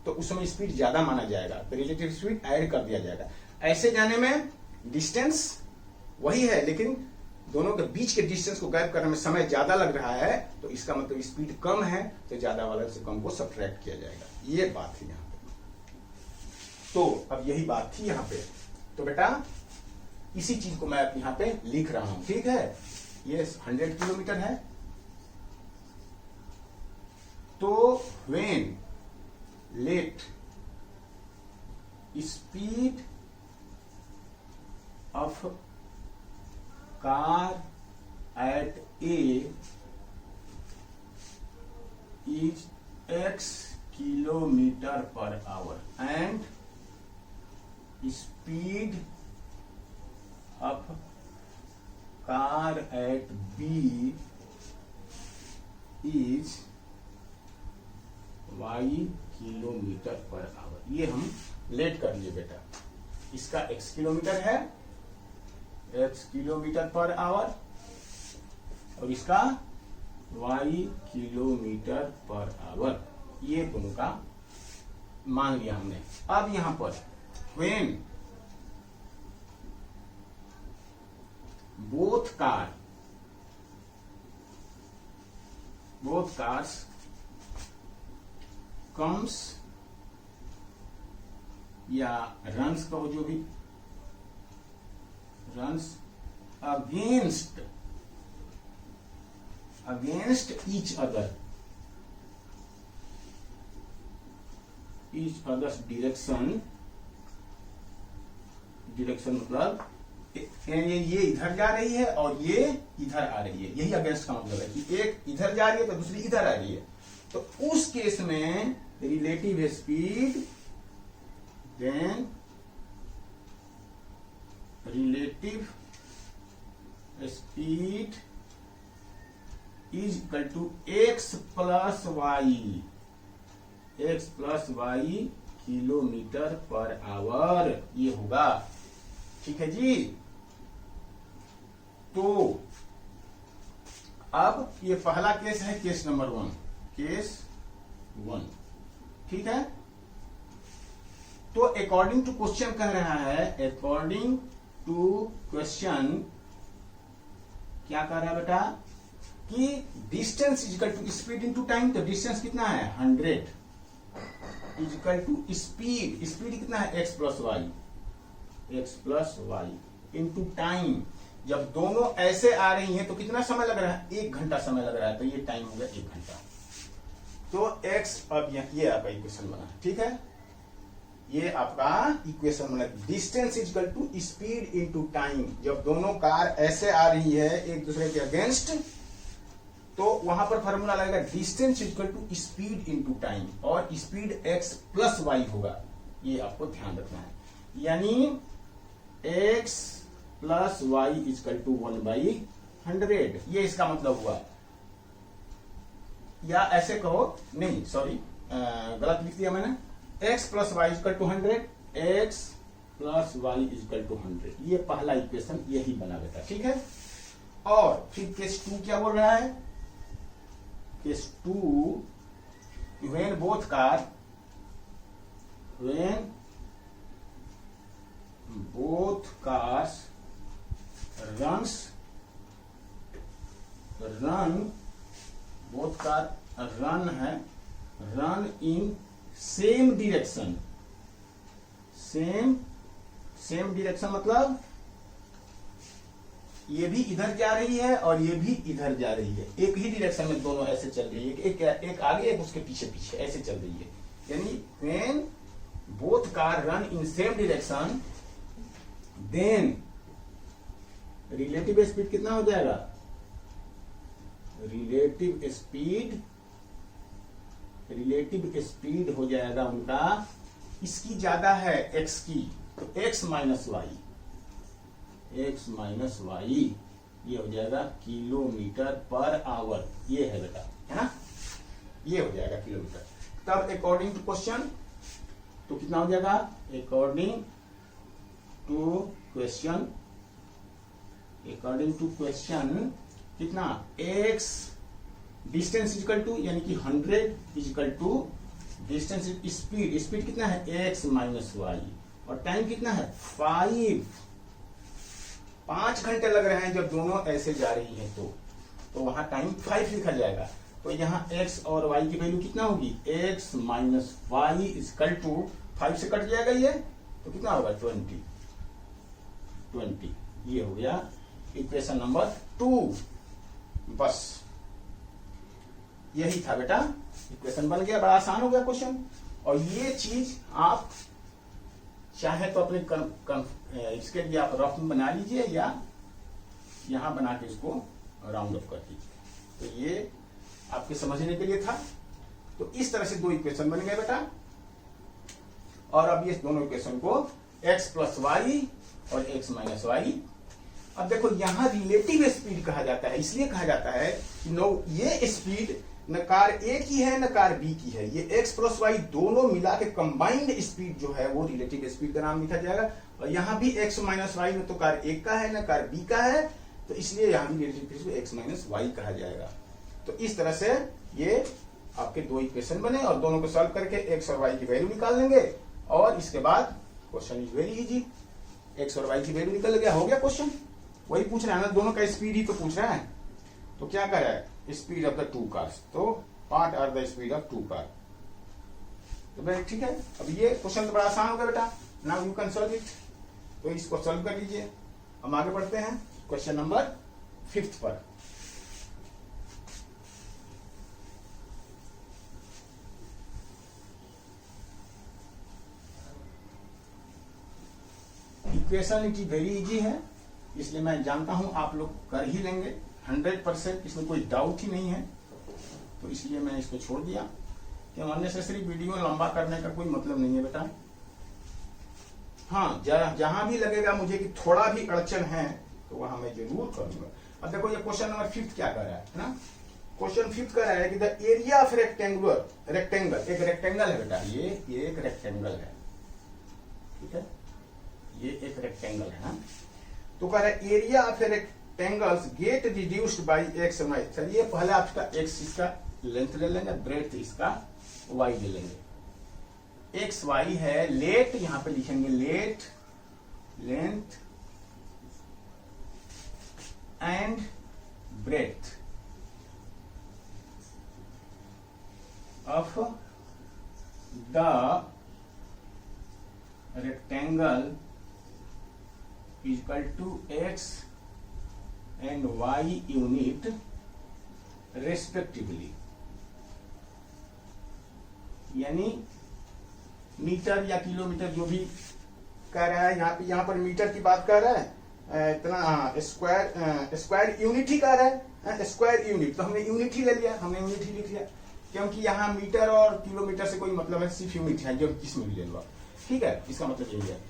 तो उस समय स्पीड ज्यादा माना जाएगा, तो रिलेटिव स्पीड ऐड कर दिया जाएगा। ऐसे जाने में डिस्टेंस वही है, लेकिन दोनों के बीच के डिस्टेंस को गैप करने में समय ज्यादा लग रहा है, तो इसका मतलब स्पीड कम है, तो ज्यादा वाले से कम को सब्ट्रैक्ट किया जाएगा। ये बात थी यहाँ पे। तो अब यही बात थी यहाँ पे। तो बेटा इसी चीज को मैं यहाँ पे लिख रहा हूं, ठीक है। ये 100 किलोमीटर है, तो when let speed of car at A is x kilometre per hour and speed of car at B is y kilometre per hour. ये हम लेट कर लिए बेटा, इसका x किलोमीटर है, x किलोमीटर पर आवर, और इसका y किलोमीटर पर आवर। ये दोनों का मान लिया हमने। अब यहां पर when both cars comes या runs कहो, जो भी runs against each other's direction मतलब ये इधर जा रही है और ये इधर आ रही है। यही अगेंस्ट का मतलब है कि एक इधर जा रही है तो दूसरी इधर आ रही है। तो उस केस में relative speed is equal to x plus y kilometre per hour. ये होगा, ठीक है जी। तो अब ये पहला केस है, केस नंबर 1, ठीक है। तो अकॉर्डिंग टू क्वेश्चन कह रहा है, अकॉर्डिंग टू क्वेश्चन क्या कह रहा है बेटा कि distance is equal to speed into time. तो डिस्टेंस कितना है 100 इज इक्वल टू स्पीड कितना है x plus y into time. जब दोनों ऐसे आ रही हैं तो कितना समय लग रहा है, 1 घंटा समय लग रहा है। तो ये टाइम हो गया 1 घंटा। तो x, अब ये आपका इक्वेशन बना, ठीक है। ये आपका इक्वेशन बना, distance is equal to speed into time. जब दोनों कार ऐसे आ रही है एक दूसरे के अगेंस्ट, तो वहां पर फॉर्मूला लगेगा distance is equal to speed into time, और स्पीड x प्लस वाई होगा। ये आपको ध्यान रखना है, यानी x plus y is equal to 1/100। ये इसका मतलब हुआ। या ऐसे कहो, नहीं सॉरी गलत लिख दिया मैंने, x plus y is equal to 100, x plus y is equal to 100। ये पहला इक्वेशन यही बना बेटा, ठीक है। और फिर केस 2 क्या बोल रहा है, case 2, when both cars run in same direction मतलब ये भी इधर जा रही है और ये भी इधर जा रही है। एक ही डायरेक्शन में दोनों ऐसे चल रही है, एक आगे एक उसके पीछे ऐसे चल रही है। यानी when both car run in same direction, then relative speed कितना हो जाएगा, रिलेटिव स्पीड हो जाएगा उनका, इसकी ज्यादा है x की, तो x माइनस वाई ये हो जाएगा किलोमीटर पर आवर। ये है बेटा, है ना, ये हो जाएगा किलोमीटर। तब अकॉर्डिंग टू क्वेश्चन तो कितना हो जाएगा, अकॉर्डिंग टू क्वेश्चन कितना, x डिस्टेंस इक्वल टू, यानी कि 100 इक्वल टू डिस्टेंस स्पीड कितना है x माइनस वाई, और टाइम कितना है 5 घंटे लग रहे हैं जब दोनों ऐसे जा रही हैं। तो वहां टाइम 5 लिखा जाएगा। तो यहाँ x और y की वैल्यू कितना होगी, x minus y equal to 5 से कट जाएगा ये, तो कितना होगा 20। ये हो गया इक्वेशन नंबर 2। बस यही था बेटा, इक्वेशन बन गया, बड़ा आसान हो गया क्वेश्चन। और ये चीज आप चाहे तो अपने इसके लिए आप रफ में बना लीजिए, या यहां बना के इसको राउंड अप कर दीजिए। तो ये आपके समझने के लिए था। तो इस तरह से 2 इक्वेशन बन गए बेटा। और अब ये दोनों इक्वेशन को x प्लस वाई और x माइनस वाई। अब देखो यहां रिलेटिव स्पीड कहा जाता है, इसलिए कहा जाता है कि नो ये स्पीड न कार ए की है न कार बी की है, ये एक्स प्लस वाई दोनों मिला के कंबाइंड स्पीड जो है वो रिलेटिव स्पीड का नाम लिखा जाएगा। और यहाँ भी एक्स माइनस वाई न तो कार ए का है न कार बी का है, तो इसलिए यहाँ भी relative speed x minus y कहा जाएगा। तो इस तरह से ये आपके दो इक्वेशन बने और दोनों को सॉल्व करके एक्स और वाई की वैल्यू निकाल लेंगे और इसके बाद question is very easy. X और वाई की वैल्यू निकल गया, हो गया क्वेश्चन। वही पूछ रहा है ना, दोनों का स्पीड ही तो पूछ रहा है। तो क्या कर रहा है, speed of the two cars, तो what are the speed of two car. तो भाई ठीक है, अब ये क्वेश्चन तो बड़ा आसान हो गया बेटा, now you can solve it. तो इसको सॉल्व कर लीजिए। हम आगे बढ़ते हैं क्वेश्चन नंबर 5 पर। Equation it is very easy है, इसलिए मैं जानता हूं आप लोग कर ही लेंगे 100%, इसमें कोई डाउट ही नहीं है। तो इसलिए मैं इसको छोड़ दिया कि अननेसेसरी वीडियो लंबा करने का कोई मतलब नहीं है बेटा। हाँ, जहां भी लगेगा मुझे कि थोड़ा भी अड़चन है तो वहां मैं जरूर करूंगा। अब देखो ये क्वेश्चन नंबर 5 क्या कर रहा है ना, क्वेश्चन 5 कर रहा है कि द एरिया ऑफ रेक्टेंगल, एक रेक्टेंगल है बेटा, ये एक रेक्टेंगल है, ठीक है, ये एक रेक्टेंगल है ना। तो कह रहा है area of rectangles get reduced by x y. चलिए पहले आपका एक्स इसका लेंथ ले लेंगे, ब्रेड्थ इसका वाई ले लेंगे। एक्स वाई है, लेट यहां पे लिखेंगे let, length and breadth of the rectangle equal to x and y unit respectively. यानी मीटर या किलोमीटर जो भी कह रहा है, यहाँ पर मीटर की बात कर रहा है, इतना स्क्वायर यूनिट ही कह रहा है, स्क्वायर यूनिट, तो हमने यूनिट ही ले लिया, हमने यूनिट ही लिख लिया, क्योंकि यहाँ मीटर और किलोमीटर से कोई मतलब है, सिर्फ यूनिट है, जो किसमें भी ले लो, ठीक है, इसका मतलब यही है।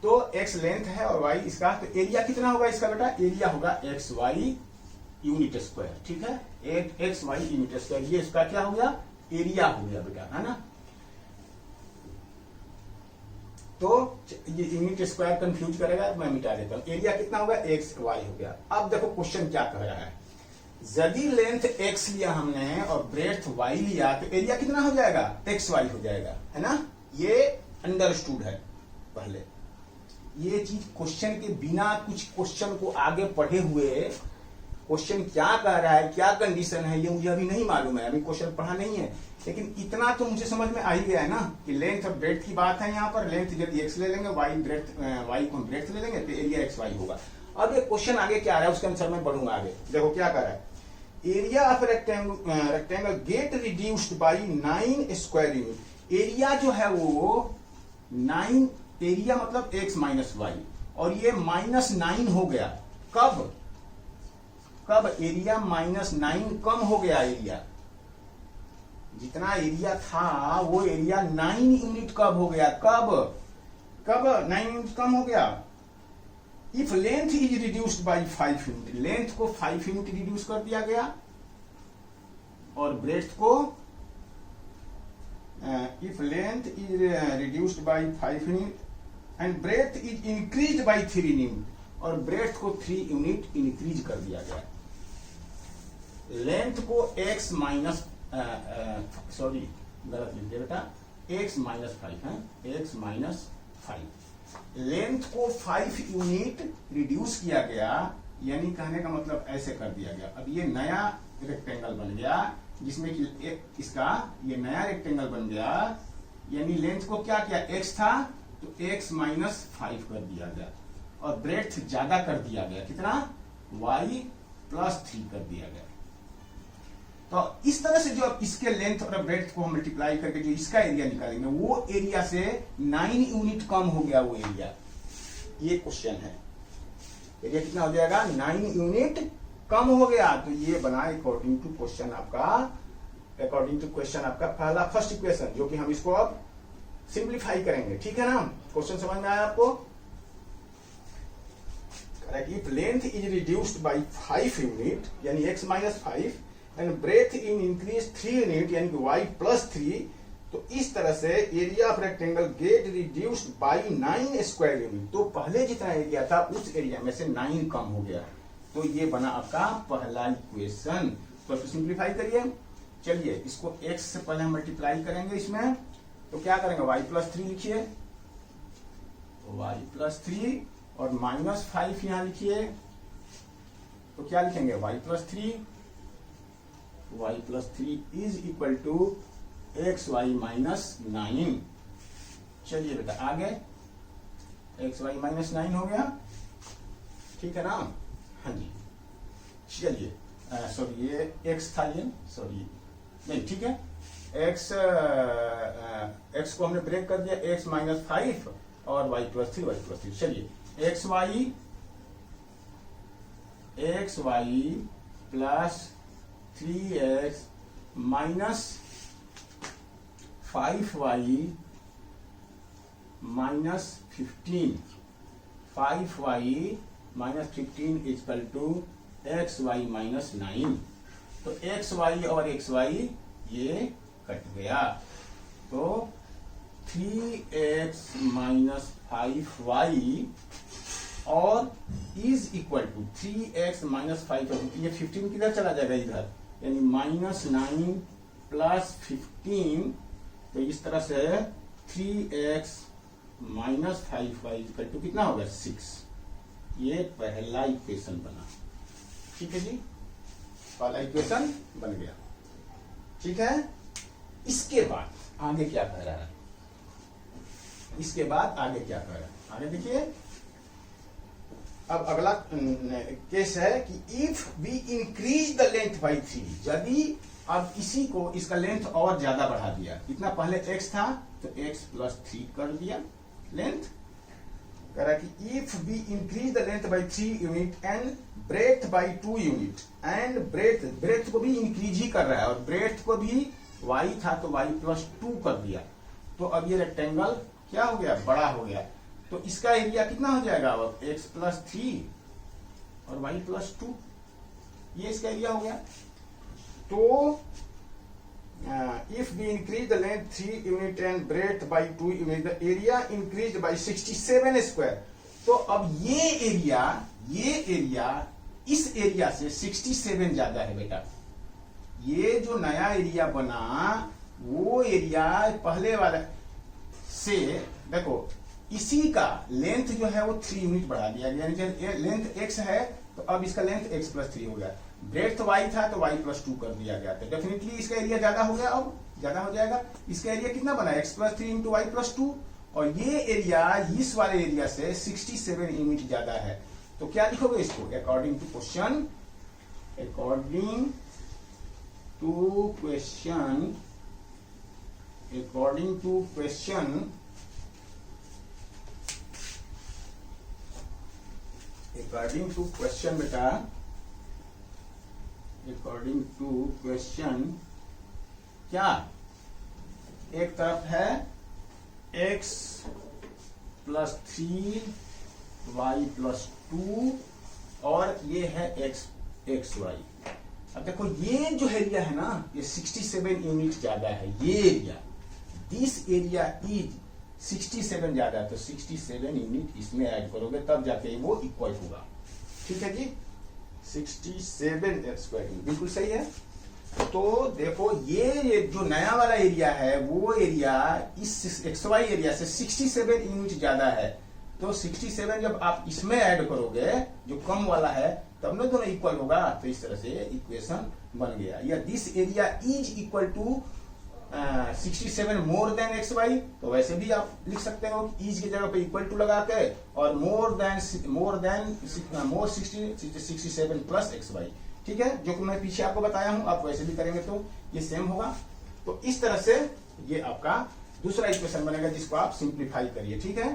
तो x लेंथ है और y इसका, तो एरिया कितना होगा इसका बेटा, एरिया होगा एक्स वाई यूनिट स्क्वायर, ठीक है, एक्स वाई यूनिट स्क्वायर, ये इसका क्या हो गया, एरिया हो गया बेटा, है ना। तो ये यूनिट स्क्वायर कंफ्यूज करेगा, मैं मिटा देता हूं। एरिया कितना होगा, एक्स वाई हो गया। अब देखो क्वेश्चन क्या कह रहा है, यदि लेंथ x लिया हमने और ब्रेड्थ y लिया तो एरिया कितना हो जाएगा, एक्स वाई हो जाएगा, है ना। ये अंडरस्टूड है पहले, ये चीज क्वेश्चन के बिना कुछ क्वेश्चन को आगे पढ़े हुए क्वेश्चन क्या कह रहा है, क्या कंडीशन है, ये मुझे अभी नहीं मालूम है, अभी क्वेश्चन पढ़ा नहीं है, लेकिन इतना तो मुझे समझ में आ ही गया है ना कि लेंथ और ब्रेड्थ की बात है। यहाँ पर लेंथ यदि एक्स ले लेंगे, वाई को ब्रेड्थ ले लेंगे, तो एरिया एक्स वाई होगा। अब ये क्वेश्चन आगे क्या आ रहा है उसके अनुसार मैं बढ़ूंगा आगे। देखो क्या कह रहा है, area of rectangle get reduced by 9 square unit. Area जो है वो 9, एरिया मतलब x माइनस वाई, और ये -9 हो गया। कब कब एरिया -9 कम हो गया, एरिया जितना एरिया था वो एरिया 9 यूनिट कब हो गया, कब 9 यूनिट कम हो गया। If length is reduced by 5 unit, length को 5 यूनिट रिड्यूस कर दिया गया और ब्रेड्थ को if length is reduced by 5 unit and breadth is increased by 3 unit, और breadth को 3 यूनिट इंक्रीज कर दिया गया। लेंथ को x माइनस सॉरी गलत लिख दिया बेटा, x माइनस 5 है, x माइनस 5, लेंथ को 5 यूनिट रिड्यूस किया गया, यानी कहने का मतलब ऐसे कर दिया गया। अब ये नया रेक्टेंगल बन गया जिसमें कि इसका ये नया रेक्टेंगल बन गया, यानी लेंथ को क्या किया, x था तो x माइनस 5 कर दिया गया और ब्रेड्थ ज्यादा कर दिया गया, कितना, y प्लस 3 कर दिया गया। तो इस तरह से जो अब इसके लेंथ और ब्रेड्थ को हम मल्टीप्लाई करके जो इसका एरिया निकालेंगे, वो एरिया से 9 यूनिट कम हो गया वो एरिया। ये क्वेश्चन है, एरिया कितना हो जाएगा, 9 यूनिट कम हो गया। तो ये बना अकॉर्डिंग टू क्वेश्चन आपका पहला फर्स्ट इक्वेशन, जो कि हम इसको अब सिंप्लीफाई करेंगे, ठीक है ना। क्वेश्चन समझ में आया आपको। If length is reduced by 5 unit, यानी x minus 5 and breadth in increase 3 unit यानी कि y+3, तो इस तरह से area of rectangle get reduced by 9 square unit. तो पहले जितना एरिया था उस एरिया में से 9 कम हो गया। तो ये बना आपका पहला इक्वेशन। तो सिंप्लीफाई करिए। चलिए इसको x से पहले हम मल्टीप्लाई करेंगे इसमें, तो क्या करेंगे y+3 लिखिए, y+3 और -5 यहां लिखिए, तो क्या लिखेंगे y+3 is equal to xy -9। चलिए बेटा आगे, xy -9 हो गया, ठीक है ना। हाँ जी चलिए, सॉरी ये x था, ये सॉरी नहीं, ठीक है, x को हमने ब्रेक कर दिया, x -5 और y+3। चलिए xy plus 3x minus 5y minus 15, 5y minus 15 equal to xy -9। तो xy और xy ये कट गया, तो 3x माइनस 5y और is equal to 3x minus 5, ये 15 किधर चला जाएगा इधर, यानी -9 प्लस 15, तो इस तरह से 3x minus 5y equal to कितना होगा 6। ये पहला इक्वेशन बना, ठीक है जी, पहला इक्वेशन बन गया, ठीक है। इसके बाद आगे क्या कह रहा है, इसके बाद आगे क्या कह रहा है, आगे देखिए। अब अगला केस है कि if we increase the length by 3, यदि अब इसी को, इसका लेंथ और ज्यादा बढ़ा दिया, इतना पहले x था तो x+3 कर दिया लेंथ, कह रहा है कि if we increase the length by 3 unit and breadth by 2 unit, and breadth को भी इंक्रीज ही कर रहा है और ब्रेथ को भी y था तो y+2 कर दिया, तो अब ये रेक्टेंगल क्या हो गया, बड़ा हो गया। तो इसका एरिया कितना हो जाएगा अब, x+3 और y+2, ये इसका एरिया हो गया। तो if we increase the length 3 unit and breadth by 2 unit, the area increase by 67 square. तो अब ये एरिया इस एरिया से 67 ज्यादा है बेटा। ये जो नया एरिया बना वो एरिया पहले वाला से, देखो इसी का लेंथ जो है वो 3 यूनिट बढ़ा दिया गया, यानी लेंथ x है तो अब इसका लेंथ x+3 हो गया, ब्रेथ y था तो y+2 कर दिया गया, तो डेफिनेटली इसका एरिया ज्यादा हो गया, अब ज्यादा हो जाएगा। इसका एरिया कितना बना, x+3 इंटू y+2, और ये एरिया इस वाले एरिया से 67 यूनिट ज्यादा है। तो क्या लिखोगे इसको, according to question, according to question बेटा, अकॉर्डिंग टू क्वेश्चन क्या, एक तरफ है x+3 y+2 और ये है xy। अब देखो ये जो एरिया है ना, ये 67 यूनिट ज्यादा है, ये एरिया, दिस एरिया इज 67 ज्यादा है, तो 67 यूनिट इसमें ऐड करोगे तब जाके वो इक्वल होगा, ठीक है जी, 67 स्क्वायर यूनिट, बिल्कुल सही है। तो देखो ये जो नया वाला एरिया है वो एरिया इस xy एरिया से 67 यूनिट ज्यादा है, तो 67 जब आप इसमें ऐड करोगे जो कम वाला है तब ना दोनों इक्वल होगा, तो इस तरह से इक्वेशन बन गया। या this area is equal to 67 more than xy, तो वैसे भी आप लिख सकते हो इज की जगह पे इक्वल टू लगा के, और मोर 67 प्लस xy, ठीक है, जो कि मैं पीछे आपको बताया हूं, आप वैसे भी करेंगे तो ये सेम होगा। तो इस तरह से ये आपका दूसरा इक्वेशन बनेगा जिसको आप सिंप्लीफाई करिए, ठीक है।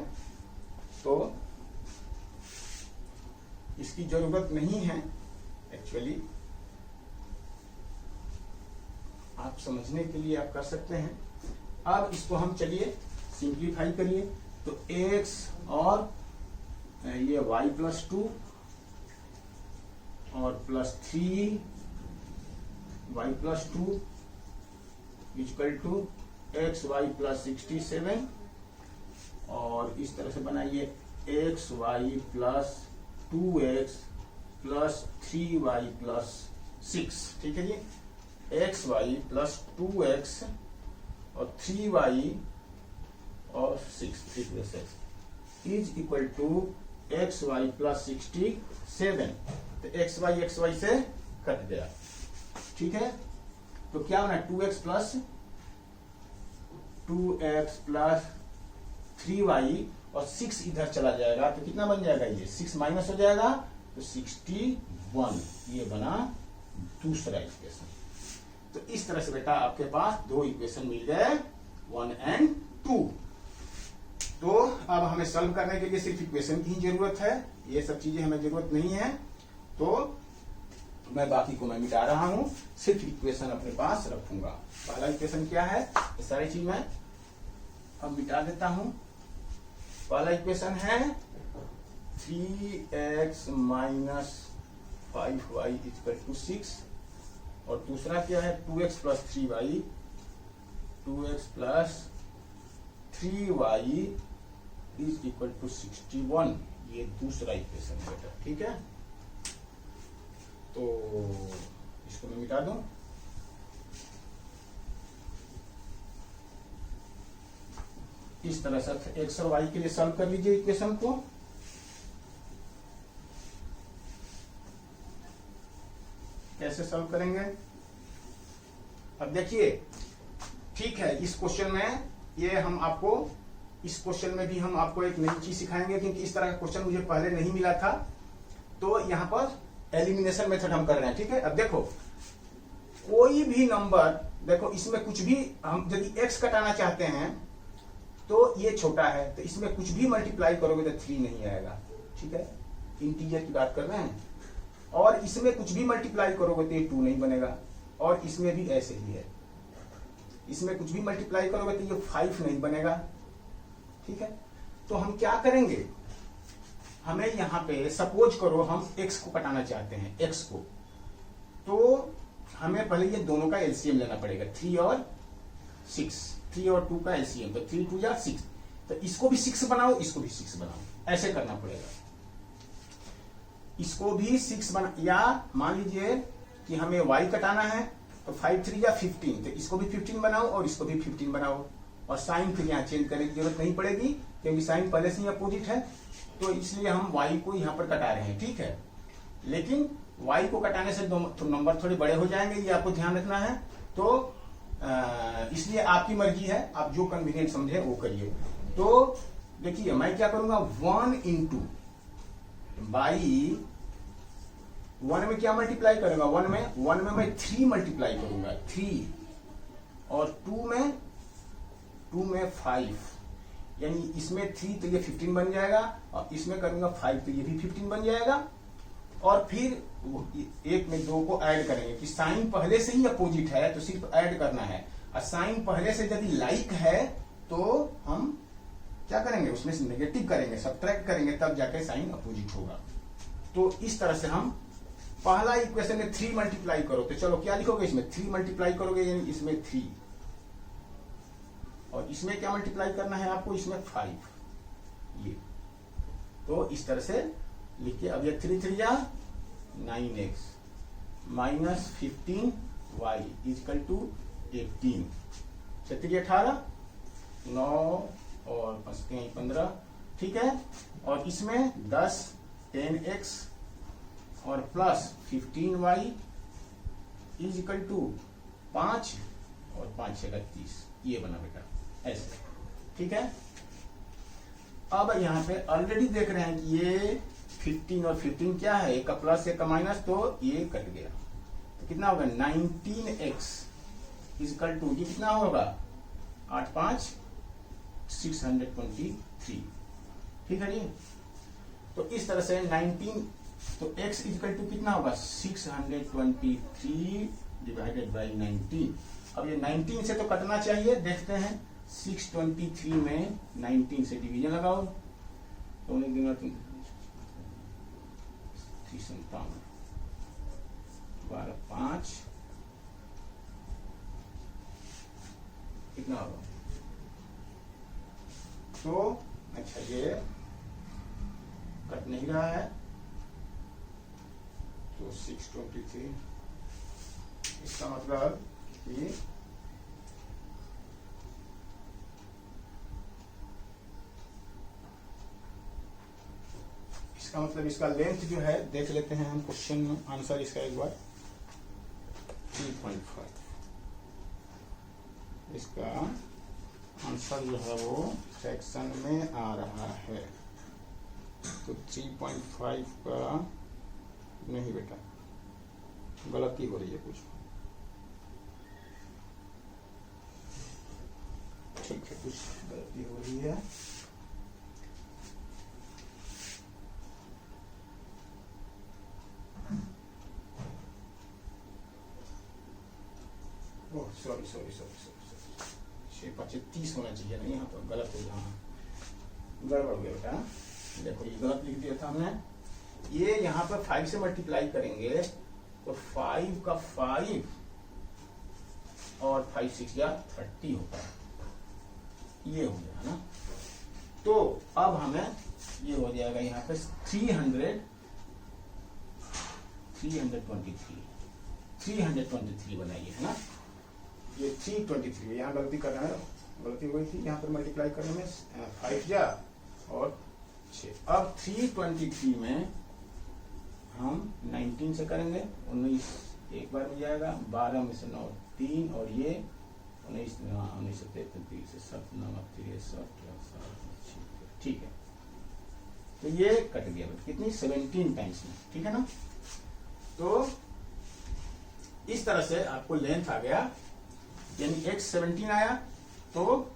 तो इसकी जरूरत नहीं है एक्चुअली, आप समझने के लिए आप कर सकते हैं। अब इसको हम चलिए सिंप्लीफाई करिए, तो x और ये y+2 और +3 y plus 2 equal to x y plus 67, और इस तरह से बनाइए x y plus 2x plus 3y plus 6। ठीक है जी, एक्स वाई प्लस 2x और 3y और 6 is equal to x y plus 67। तो एक्स वाई से कट गया। ठीक है, तो क्या बना 2x प्लस 3y और 6 इधर चला जाएगा तो कितना बन जाएगा, ये 6 माइनस हो जाएगा तो 61। ये बना दूसरा इक्वेशन। तो इस तरह से बेटा आपके पास दो इक्वेशन मिल गए 1 and 2। तो अब हमें सॉल्व करने के लिए सिर्फ इक्वेशन की ही जरूरत है, ये सब चीजें हमें जरूरत नहीं है। तो मैं बाकी को मैं मिटा रहा हूं, सिर्फ इक्वेशन अपने पास रखूंगा। पहला इक्वेशन क्या है, ये सारी चीज मैं अब मिटा देता हूं। पहला इक्वेशन है 3x minus 5y equal to 6, और दूसरा क्या है 2x plus 3y, 2x plus 3y is equal to 61। ये दूसरा इक्वेशन है बेटा। ठीक है, तो इसको मैं मिटा दूं। इस तरह से एक्स और वाई के लिए सॉल्व कर लीजिए इक्वेशन को। कैसे सॉल्व करेंगे, अब देखिए। ठीक है, इस क्वेश्चन में ये हम आपको, इस क्वेश्चन में भी हम आपको एक नई चीज सिखाएंगे, क्योंकि इस तरह का क्वेश्चन मुझे पहले नहीं मिला था। तो यहां पर एलिमिनेशन मेथड हम कर रहे हैं। ठीक है, अब देखो कोई भी नंबर, देखो इसमें कुछ भी हम यदि x कटाना चाहते हैं तो ये छोटा है, तो इसमें कुछ भी मल्टीप्लाई करोगे तो 3 नहीं आएगा। ठीक है, इंटीजर की बात कर रहे हैं। और इसमें कुछ भी मल्टीप्लाई करोगे तो ये 2 नहीं बनेगा, और इसमें भी ऐसे ही है। इसमें कुछ भी मल्टीप्लाई करोगे तो ये 5 नहीं बनेगा। ठीक है, तो हम क्या करेंगे, हमें यहाँ पे सपोज करो हम x को कटाना चाहते हैं, x को, तो हमें पहले ये दोनों का एलसीएम लेना पड़ेगा, 3 और 6, 3 और 2 का एलसीएम, तो 3 2 या 6। तो इसको भी 6 बनाओ, इसको भी 6 बनाओ, ऐसे करना पड़ेगा। इसको भी 6 बना, या मान लीजिए कि हमें y कटाना है तो 5 3 या 15, तो इसको भी 15 बनाओ और इसको भी 15 बनाओ। और साइन फिर यहाँ चेंज करने की जरूरत नहीं पड़ेगी, क्योंकि साइन पहले से ही अपोजिट है, तो इसलिए हम y को यहाँ पर कटा रहे हैं। ठीक है, लेकिन y को कटाने से तो नंबर थोड़े बड़े हो जाएंगे, ये आपको ध्यान रखना है। तो इसलिए आपकी मर्जी है, आप जो कन्वीनियंट समझे वो करिए। तो देखिए मैं क्या करूंगा, 1 इंटू बाई 1 में क्या मल्टीप्लाई करूंगा, 1 में मैं 3 मल्टीप्लाई करूंगा, 3, और 2 में 5, यानी इसमें 3 तो ये 15 बन जाएगा, और इसमें करूंगा 5 तो ये भी 15 बन जाएगा। और फिर 1 में 2 को ऐड करेंगे, कि साइन पहले से ही अपोजिट है तो सिर्फ ऐड करना है, और साइन पहले से यदि लाइक है तो हम क्या करेंगे, उसमें से नेगेटिव करेंगे, सब्ट्रैक्ट करेंगे, तब जाके साइन अपोजिट होगा। तो इस तरह से हम पहला इक्वेशन में 3 मल्टीप्लाई करो, तो चलो क्या लिखोगे, इसमें 3 मल्टीप्लाई करोगे, यानी इसमें 3, और इसमें क्या मल्टीप्लाई करना है आपको, इसमें 5, ये। तो इस तरह से लिखिए। अब ये 3 3 या 9x minus 15y is equal to 18, 3 18, 9 और 15। ठीक है, और इसमें 10 10x और plus 15y is equal to 5 और 5 6 30, ये बना बेटा ऐसे। ठीक है, अब यहाँ पे ऑलरेडी देख रहे हैं कि ये 15 और 15 क्या है, एक का प्लस एक का माइनस, तो ये कट गया। तो कितना होगा, 19x इज इक्वल टू, ये कितना होगा 8 5 623। ठीक है जी, तो इस तरह से 19, तो x इक्वल टू कितना होगा 623 डिवाइडेड बाई 19। अब ये 19 से तो कटना चाहिए, देखते हैं 623 में 19 से डिवीजन लगाओ, तो 357 12 5 कितना होगा? तो अच्छा ये कट नहीं रहा है, तो 623, इसका मतलब कि इसका लेंथ जो है, देख लेते हैं हम क्वेश्चन आंसर इसका एक बार। 3.5 इसका आंसर जो है वो फ्रैक्शन में आ रहा है। तो 3.5 का नहीं बेटा, गलती हो रही है कुछ, ठीक है, कुछ गलती हो रही है। ओह सॉरी, 625 होना चाहिए, नहीं यहाँ पर गलत हो गया, गड़बड़ हो गया बेटा। देखो ये गलत लिख दिया था हमने। ये यहाँ पर 5 से मल्टीप्लाई करेंगे तो 5 का 5 और 5 6 या 30 होगा, ये हो गया ना। तो अब हमें ये हो जाएगा यहाँ पे 323 बनाइए, है ना। ये 323, यहाँ गलती कर रहे हैं, गलती हो गई थी यहाँ पर मल्टीप्लाई करने में, 5 जा और 6। अब 323 में हम 19 से करेंगे, 19 एक बार में जाएगा, 12 में से 9 3, और ये 19 से 33 से 7 9 63, ठीक है। तो ये कट गया, कितनी 17 टाइम्स में, ठीक है ना। तो इस तरह से आपको लेंथ आ गया, यानी x 17 आया, तो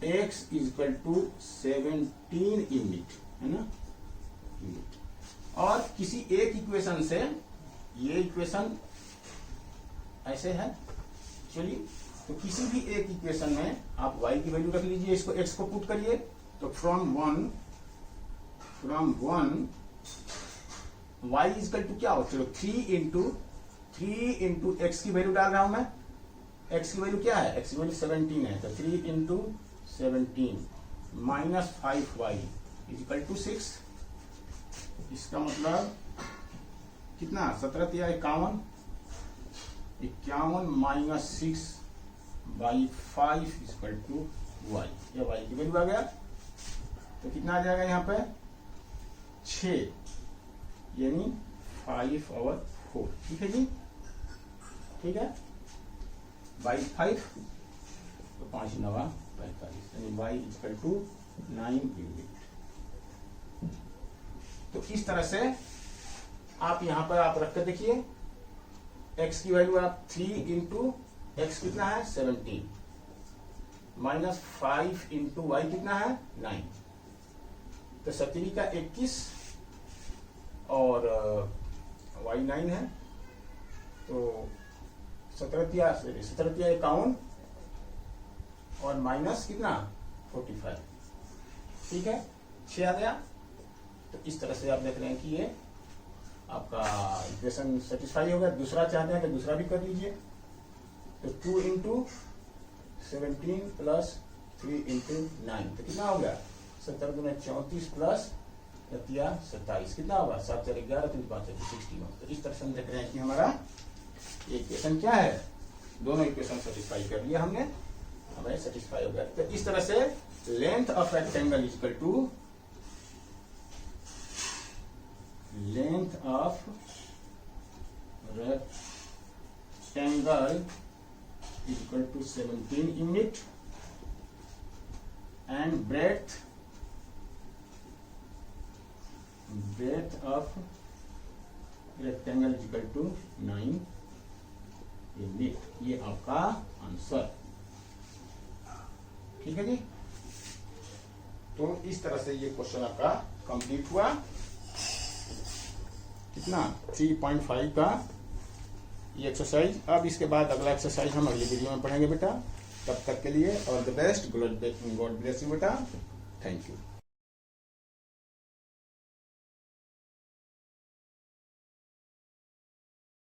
x इक्वल टू 17 यूनिट, है ना, यूनिट। और किसी एक इक्वेशन से, ये इक्वेशन ऐसे है चलिए, तो किसी भी एक इक्वेशन में आप y की वैल्यू रख लीजिए, इसको x को पुट करिए, तो from one y equal to क्या हो, चलो 3 इंटू x की वैल्यू डाल रहा हूं मैं, x की वैल्यू क्या है, x की वैल्यू 17 है, तो 3 into 17 minus 5y equal to 6। इसका मतलब कितना, 17 या 51 minus 6 by 5 equal to y, या y की वैल्यू आ गया। तो कितना आ जाएगा यहाँ पे 6, यानी 5/4, ठीक है जी, ठीक है, बाई 5, तो 5 9 45, यानी y इक्वल टू 9 यूनिट। तो इस तरह से आप यहां पर आप रख कर देखिए, x की वैल्यू आप 3 इंटू एक्स कितना है 17, माइनस 5 इंटू वाई कितना है 9, तो 17 का 21 और y 9 है, तो 17 51 और माइनस कितना 45, ठीक है, 6 आ गया। तो इस तरह से आप देख रहे हैं कि ये आपका इक्वेशन सेटिस्फाई हो गया। दूसरा चाहते हैं तो दूसरा भी कर लीजिए, तो 2 इंटू 17 प्लस 3 इंटू 9, तो कितना हो गया 70 गुना 34 प्लस 27, कितना होगा 7 4 11 3 5 16। तो इस तरह से हम देख रहे हैं कि हमारा ये इक्वेशन क्या है, दोनों इक्वेशन सेटिस्फाई कर लिया हमने, हमें सेटिस्फाई हो गया। तो इस तरह से length of rectangle equal to length of rectangle equal to 17 unit and breadth of rectangle is equal to 9 unit. ये आपका आंसर, ठीक है जी। तो इस तरह से ये क्वेश्चन आपका कंप्लीट हुआ, कितना 3.5 का ये एक्सरसाइज। अब इसके बाद अगला एक्सरसाइज हम अगली वीडियो में पढ़ेंगे बेटा। तब तक के लिए all the best, God bless you बेटा, थैंक यू।